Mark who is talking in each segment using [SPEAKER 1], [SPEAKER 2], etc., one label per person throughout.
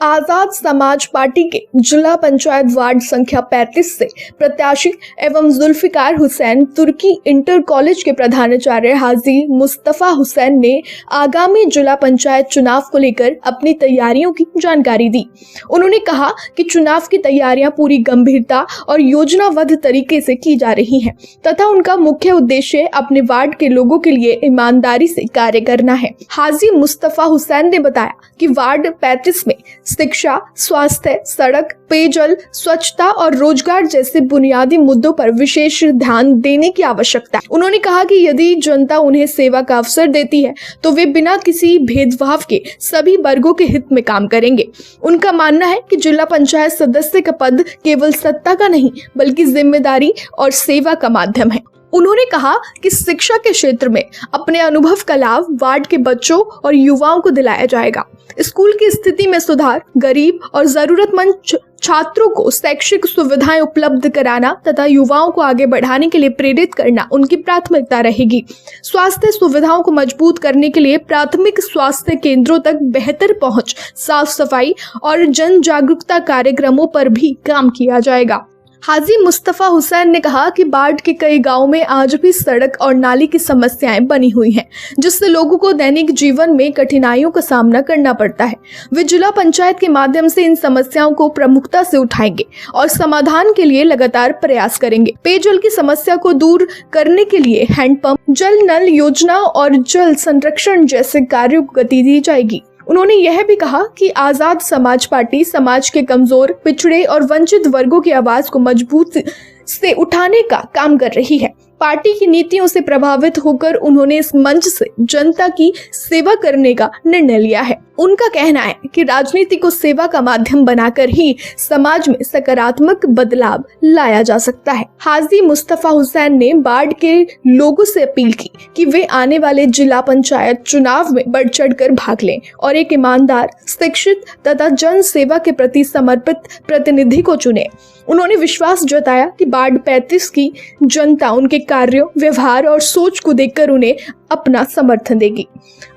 [SPEAKER 1] Azad Samaj party के जिला panchayat ward संख्या 35 से प्रत्याशी एवं जुल्फिकार हुसैन तुर्की इंटर कॉलेज के प्रधानाचार्य हाजी मुस्तफा हुसैन ने आगामी जिला पंचायत चुनाव को लेकर अपनी तैयारियों की जानकारी दी। उन्होंने कहा कि चुनाव की तैयारियां पूरी गंभीरता और योजनाबद्ध तरीके से की जा रही हैं तथा उनका मुख्य उद्देश्य अपने वार्ड के लोगों के लिए ईमानदारी से कार्य करना है। हाजी मुस्तफा हुसैन ने बताया कि वार्ड 35 में शिक्षा, स्वास्थ्य, सड़क, पेयजल, स्वच्छता और रोजगार जैसे बुनियादी मुद्दों पर विशेष ध्यान देने की आवश्यकता है। उन्होंने कहा कि यदि जनता उन्हें सेवा का अवसर देती है तो वे बिना किसी भेदभाव के सभी वर्गों के हित में काम करेंगे। उनका मानना है कि जिला पंचायत सदस्य का पद केवल सत्ता का नहीं बल्कि जिम्मेदारी और सेवा का माध्यम है। उन्होंने कहा कि शिक्षा के क्षेत्र में अपने अनुभव का लाभ वार्ड के बच्चों और युवाओं को दिलाया जाएगा। स्कूल की स्थिति में सुधार, गरीब और जरूरतमंद छात्रों को शैक्षिक सुविधाएं उपलब्ध कराना तथा युवाओं को आगे बढ़ाने के लिए प्रेरित करना उनकी प्राथमिकता रहेगी। स्वास्थ्य सुविधाओं को मजबूत करने के लिए प्राथमिक स्वास्थ्य केंद्रों तक बेहतर पहुंच, साफ सफाई और जन जागरूकता कार्यक्रमों पर भी काम किया जाएगा। हाजी मुस्तफा हुसैन ने कहा कि बाढ़ के कई गांवों में आज भी सड़क और नाली की समस्याएं बनी हुई हैं, जिससे लोगों को दैनिक जीवन में कठिनाइयों का सामना करना पड़ता है। वे जिला पंचायत के माध्यम से इन समस्याओं को प्रमुखता से उठाएंगे और समाधान के लिए लगातार प्रयास करेंगे। पेयजल की समस्या को दूर करने के लिए हैंडपंप, जल नल योजना और जल संरक्षण जैसे कार्यों को गति दी जाएगी। उन्होंने यह भी कहा कि आजाद समाज पार्टी समाज के कमजोर, पिछड़े और वंचित वर्गों की आवाज को मजबूत से उठाने का काम कर रही है। पार्टी की नीतियों से प्रभावित होकर उन्होंने इस मंच से जनता की सेवा करने का निर्णय लिया है। उनका कहना है कि राजनीति को सेवा का माध्यम बनाकर ही समाज में सकारात्मक बदलाव लाया जा सकता है। हाजी मुस्तफा हुसैन ने बाढ़ के लोगों से अपील की कि वे आने वाले जिला पंचायत चुनाव में बढ़ चढ़कर भाग लें और एक ईमानदार, शिक्षित तथा जन सेवा के प्रति समर्पित प्रतिनिधि को चुने। उन्होंने विश्वास जताया कि वार्ड 35 की जनता उनके कार्यों, व्यवहार और सोच को देखकर उन्हें अपना समर्थन देगी।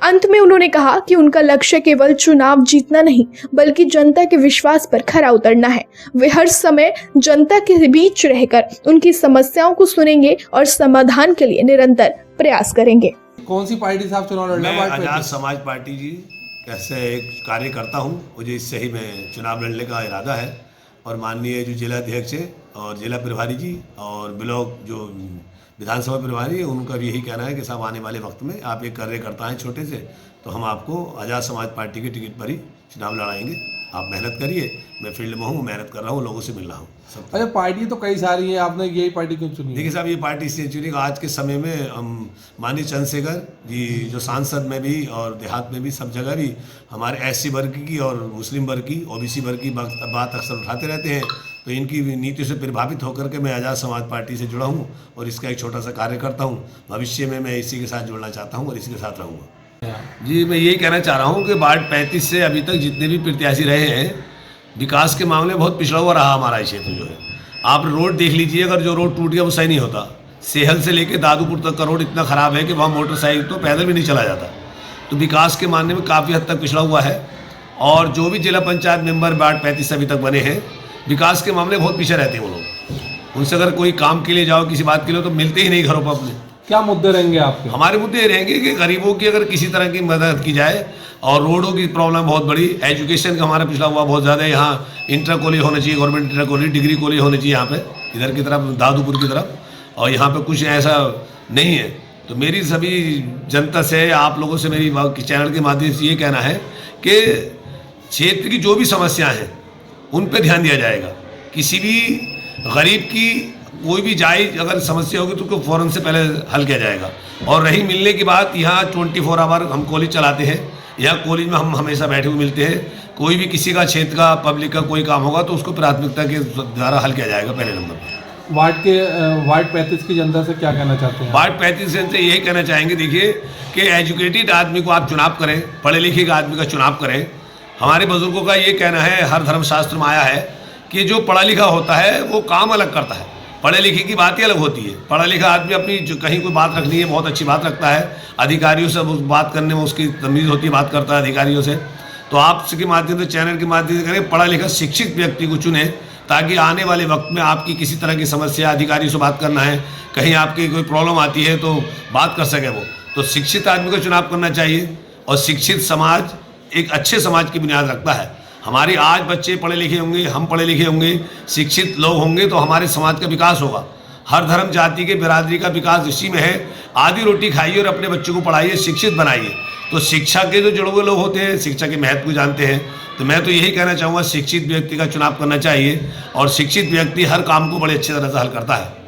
[SPEAKER 1] अंत में उन्होंने कहा कि उनका लक्ष्य केवल चुनाव जीतना नहीं बल्कि जनता के विश्वास पर खरा उतरना है। वे हर समय जनता के बीच रहकर उनकी समस्याओं को सुनेंगे और समाधान के लिए निरंतर प्रयास करेंगे।
[SPEAKER 2] कौन सी पार्टी से आप चुनाव लड़ रहे हैं?
[SPEAKER 3] मैं आजाद समाज पार्टी जी कैसे एक कार्य करता हूँ, मुझे इससे ही मैं चुनाव लड़ने का इरादा है। और माननीय जो जिला अध्यक्ष है और जिला प्रभारी जी और ब्लॉक जो विधानसभा प्रभारी है, उनका भी यही कहना है कि साहब आने वाले वक्त में आप एक कार्यकर्ता हैं छोटे से, तो हम आपको आज़ाद समाज पार्टी के टिकट पर ही चुनाव लड़ाएंगे। आप मेहनत करिए, मैं फील्ड में हूँ, मेहनत कर रहा हूँ, लोगों से मिल रहा हूँ। सब
[SPEAKER 2] अच्छा, पार्टी तो कई सारी है, आपने यही पार्टी क्यों चुनी?
[SPEAKER 3] देखिए साहब, ये पार्टी इसलिए चुनी कि आज के समय में हम माननीय चंद्रशेखर जी जो सांसद में भी और देहात में भी सब जगह भी हमारे SC वर्ग की और मुस्लिम वर्ग की, OBC वर्ग की बात अक्सर उठाते रहते हैं। तो इनकी नीतियों से प्रभावित होकर के मैं आज़ाद समाज पार्टी से जुड़ा हूँ और इसका एक छोटा सा कार्य करता हूँ। भविष्य में मैं इसी के साथ जुड़ना चाहता हूँ और इसी के साथ रहूँगा। जी, मैं यही कहना चाह रहा हूँ कि वार्ड 35 से अभी तक जितने भी प्रत्याशी रहे हैं, विकास के मामले में बहुत पिछड़ा हुआ रहा हमारा क्षेत्र जो है। आप रोड देख लीजिए, अगर जो रोड टूट गया वो सही नहीं होता। सेहल से लेकर दादूपुर तक का रोड इतना ख़राब है कि वहाँ मोटरसाइकिल तो पैदल भी नहीं चला जाता। तो विकास के मामले में काफ़ी हद तक पिछड़ा हुआ है। और जो भी जिला पंचायत मेंबर वार्ड 35 अभी तक बने हैं, विकास के मामले बहुत पीछे रहते हैं वो लोग। उनसे अगर कोई काम के लिए जाओ, किसी बात के लिए, तो मिलते ही नहीं घरों पर अपने।
[SPEAKER 2] क्या मुद्दे रहेंगे आपके?
[SPEAKER 3] हमारे मुद्दे ये रहेंगे कि गरीबों की अगर किसी तरह की मदद की जाए, और रोडों की प्रॉब्लम बहुत बड़ी, एजुकेशन का हमारा पिछड़ा हुआ बहुत ज़्यादा है। यहाँ इंटर कॉलेज होना चाहिए, government inter college, degree college होनी चाहिए यहाँ पे, इधर की तरफ दादूपुर की तरफ, और यहाँ पे कुछ ऐसा नहीं है। तो मेरी सभी जनता से, आप लोगों से, मेरी चैनल के माध्यम से ये कहना है कि क्षेत्र की जो भी समस्याएँ हैं उन पर ध्यान दिया जाएगा। किसी भी गरीब की कोई भी जायज़ अगर समस्या होगी तो उसको फ़ौरन से पहले हल किया जाएगा। और रही मिलने की बात, यहाँ 24 आवर हम कॉलेज चलाते हैं। यहाँ कॉलेज में हम हमेशा बैठे हुए मिलते हैं। कोई भी किसी का क्षेत्र का, पब्लिक का कोई काम होगा तो उसको प्राथमिकता के द्वारा हल किया जाएगा पहले नंबर पर।
[SPEAKER 2] वार्ड 35 की जनता से क्या कहना चाहते हैं?
[SPEAKER 3] वार्ड 35 से यही कहना चाहेंगे, देखिए कि एजुकेटेड आदमी को आप चुनाव करें, पढ़े लिखे का आदमी का चुनाव करें। हमारे बुजुर्गों का ये कहना है, हर धर्मशास्त्र में आया है कि जो पढ़ा लिखा होता है वो काम अलग करता है, पढ़े लिखे की बात ही अलग होती है। पढ़ा लिखा आदमी अपनी जो कहीं कोई बात रखनी है बहुत अच्छी बात रखता है, अधिकारियों से बात करने में उसकी तमीज़ होती है, बात करता है अधिकारियों से। तो आपके माध्यम से, चैनल के माध्यम से करें, पढ़ा लिखा शिक्षित व्यक्ति को चुने, ताकि आने वाले वक्त में आपकी किसी तरह की समस्या, अधिकारी से बात करना है, कहीं आपकी कोई प्रॉब्लम आती है तो बात कर सके वो। तो शिक्षित आदमी को चुनाव करना चाहिए, और शिक्षित समाज एक अच्छे समाज की बुनियाद रखता है। हमारे आज बच्चे पढ़े लिखे होंगे, हम पढ़े लिखे होंगे, शिक्षित लोग होंगे तो हमारे समाज का विकास होगा। हर धर्म जाति के बिरादरी का विकास इसी में है। आधी रोटी खाइए और अपने बच्चों को पढ़ाइए, शिक्षित बनाइए। तो शिक्षा के जो जुड़े हुए लोग होते हैं, शिक्षा के महत्व को जानते हैं। तो मैं तो यही कहना चाहूँगा, शिक्षित व्यक्ति का चुनाव करना चाहिए, और शिक्षित व्यक्ति हर काम को बड़े अच्छी तरह से हल करता है।